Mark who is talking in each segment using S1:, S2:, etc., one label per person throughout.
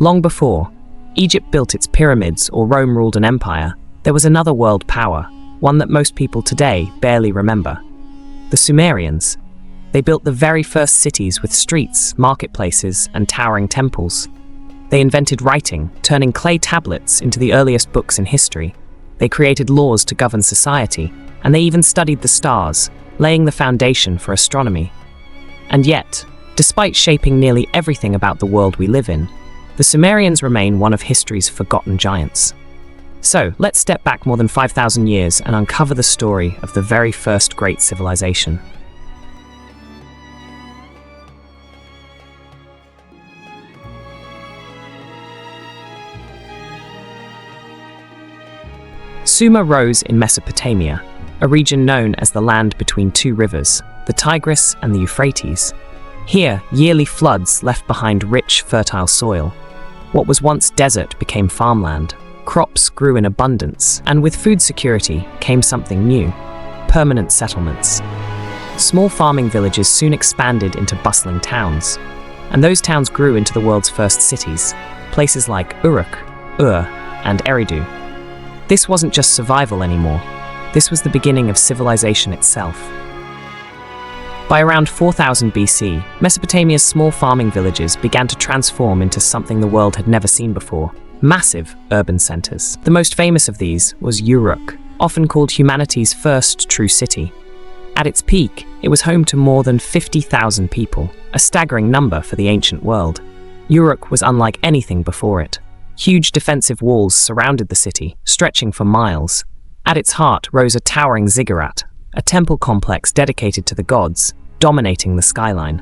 S1: Long before Egypt built its pyramids or Rome ruled an empire, there was another world power, one that most people today barely remember. The Sumerians. They built the very first cities with streets, marketplaces, and towering temples. They invented writing, turning clay tablets into the earliest books in history. They created laws to govern society, and they even studied the stars, laying the foundation for astronomy. And yet, despite shaping nearly everything about the world we live in, the Sumerians remain one of history's forgotten giants. So, let's step back more than 5,000 years and uncover the story of the very first great civilization. Sumer rose in Mesopotamia, a region known as the land between two rivers, the Tigris and the Euphrates. Here, yearly floods left behind rich, fertile soil. What was once desert became farmland. Crops grew in abundance, and with food security came something new: permanent settlements. Small farming villages soon expanded into bustling towns, and those towns grew into the world's first cities, places like Uruk, Ur, and Eridu. This wasn't just survival anymore. This was the beginning of civilization itself. By around 4000 BC, Mesopotamia's small farming villages began to transform into something the world had never seen before: massive urban centers. The most famous of these was Uruk, often called humanity's first true city. At its peak, it was home to more than 50,000 people, a staggering number for the ancient world. Uruk was unlike anything before it. Huge defensive walls surrounded the city, stretching for miles. At its heart rose a towering ziggurat, a temple complex dedicated to the gods, dominating the skyline.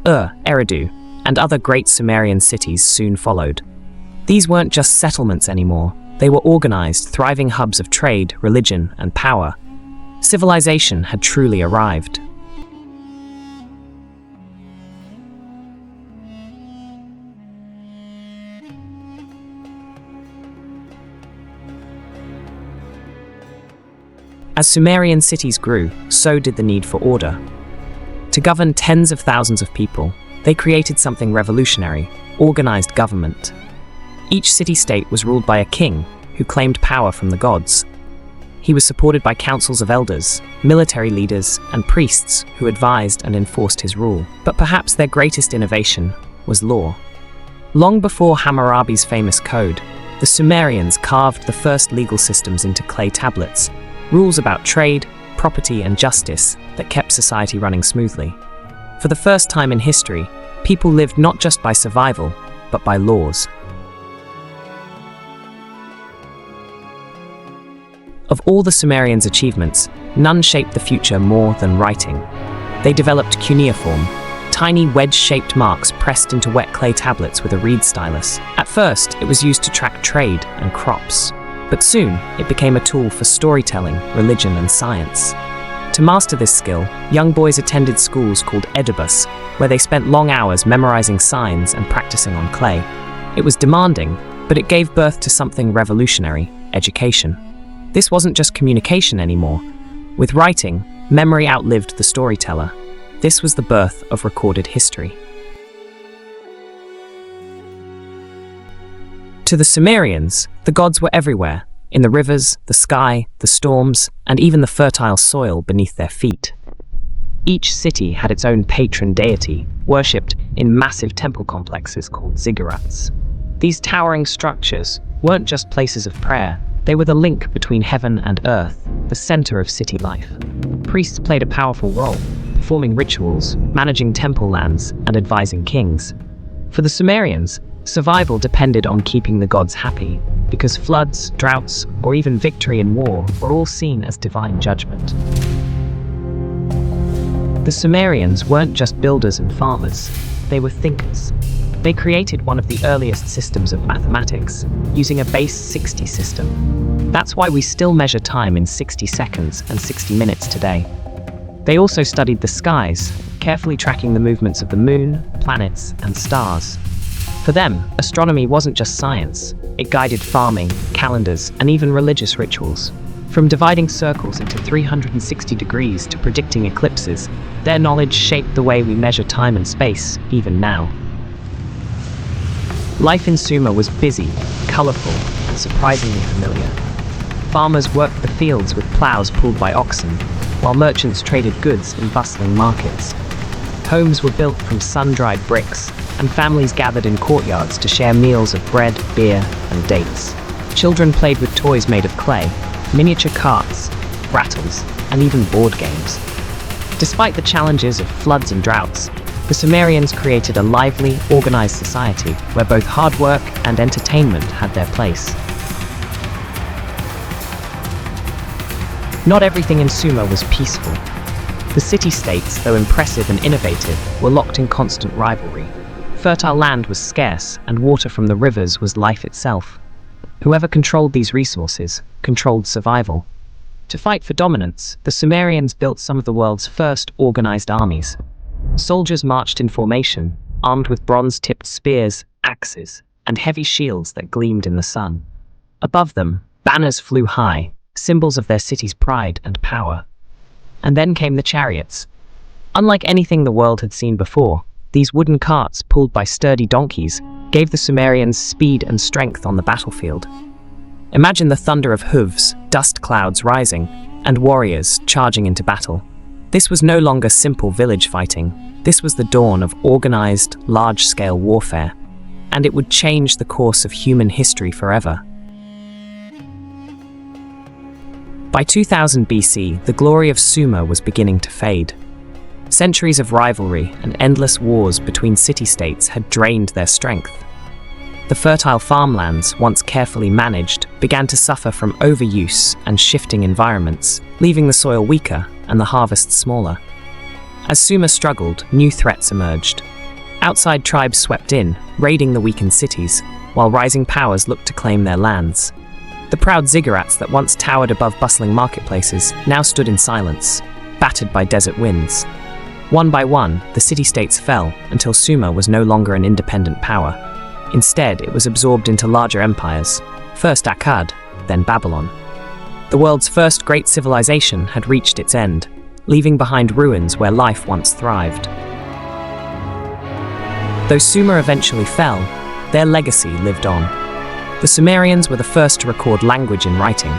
S1: Eridu, and other great Sumerian cities soon followed. These weren't just settlements anymore. They were organized, thriving hubs of trade, religion, and power. Civilization had truly arrived. As Sumerian cities grew, so did the need for order. To govern tens of thousands of people, they created something revolutionary: organized government. Each city-state was ruled by a king who claimed power from the gods. He was supported by councils of elders, military leaders, and priests who advised and enforced his rule. But perhaps their greatest innovation was law. Long before Hammurabi's famous code, the Sumerians carved the first legal systems into clay tablets, rules about trade, property, and justice that kept society running smoothly. For the first time in history, people lived not just by survival, but by laws. Of all the Sumerians' achievements, none shaped the future more than writing. They developed cuneiform, tiny wedge-shaped marks pressed into wet clay tablets with a reed stylus. At first, it was used to track trade and crops, but soon it became a tool for storytelling, religion, and science. To master this skill, young boys attended schools called edubus, where they spent long hours memorizing signs and practicing on clay. It was demanding, but it gave birth to something revolutionary: education. This wasn't just communication anymore. With writing, memory outlived the storyteller. This was the birth of recorded history. To the Sumerians, the gods were everywhere, in the rivers, the sky, the storms, and even the fertile soil beneath their feet. Each city had its own patron deity, worshipped in massive temple complexes called ziggurats. These towering structures weren't just places of prayer. They were the link between heaven and earth, the center of city life. Priests played a powerful role, performing rituals, managing temple lands, and advising kings. For the Sumerians, survival depended on keeping the gods happy, because floods, droughts, or even victory in war were all seen as divine judgment. The Sumerians weren't just builders and farmers, they were thinkers. They created one of the earliest systems of mathematics, using a base 60 system. That's why we still measure time in 60 seconds and 60 minutes today. They also studied the skies, carefully tracking the movements of the moon, planets, and stars. For them, astronomy wasn't just science. It guided farming, calendars, and even religious rituals. From dividing circles into 360 degrees to predicting eclipses, their knowledge shaped the way we measure time and space, even now. Life in Sumer was busy, colorful, and surprisingly familiar. Farmers worked the fields with plows pulled by oxen, while merchants traded goods in bustling markets. Homes were built from sun-dried bricks, and families gathered in courtyards to share meals of bread, beer, and dates. Children played with toys made of clay, miniature carts, rattles, and even board games. Despite the challenges of floods and droughts, the Sumerians created a lively, organized society where both hard work and entertainment had their place. Not everything in Sumer was peaceful. The city-states, though impressive and innovative, were locked in constant rivalry. Fertile land was scarce, and water from the rivers was life itself. Whoever controlled these resources controlled survival. To fight for dominance, the Sumerians built some of the world's first organized armies. Soldiers marched in formation, armed with bronze-tipped spears, axes, and heavy shields that gleamed in the sun. Above them, banners flew high, symbols of their city's pride and power. And then came the chariots. Unlike anything the world had seen before, these wooden carts, pulled by sturdy donkeys, gave the Sumerians speed and strength on the battlefield. Imagine the thunder of hooves, dust clouds rising, and warriors charging into battle. This was no longer simple village fighting. This was the dawn of organized, large-scale warfare, and it would change the course of human history forever. By 2000 BC, the glory of Sumer was beginning to fade. Centuries of rivalry and endless wars between city-states had drained their strength. The fertile farmlands, once carefully managed, began to suffer from overuse and shifting environments, leaving the soil weaker and the harvests smaller. As Sumer struggled, new threats emerged. Outside tribes swept in, raiding the weakened cities, while rising powers looked to claim their lands. The proud ziggurats that once towered above bustling marketplaces now stood in silence, battered by desert winds. One by one, the city-states fell until Sumer was no longer an independent power. Instead, it was absorbed into larger empires, first Akkad, then Babylon. The world's first great civilization had reached its end, leaving behind ruins where life once thrived. Though Sumer eventually fell, their legacy lived on. The Sumerians were the first to record language in writing,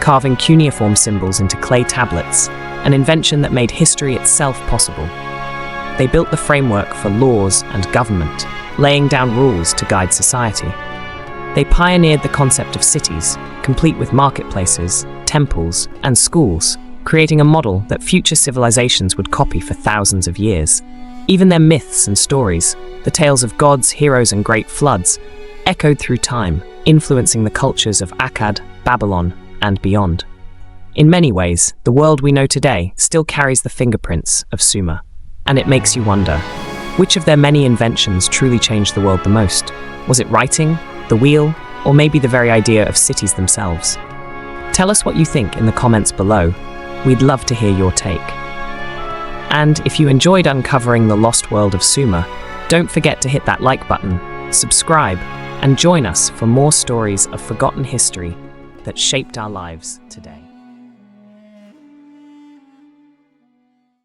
S1: carving cuneiform symbols into clay tablets, an invention that made history itself possible. They built the framework for laws and government, laying down rules to guide society. They pioneered the concept of cities, complete with marketplaces, temples, and schools, creating a model that future civilizations would copy for thousands of years. Even their myths and stories, the tales of gods, heroes, and great floods, echoed through time, influencing the cultures of Akkad, Babylon, and beyond. In many ways, the world we know today still carries the fingerprints of Sumer, and it makes you wonder, which of their many inventions truly changed the world the most? Was it writing, the wheel, or maybe the very idea of cities themselves? Tell us what you think in the comments below. We'd love to hear your take. And if you enjoyed uncovering the lost world of Sumer, don't forget to hit that like button, subscribe, and join us for more stories of forgotten history that shaped our lives today.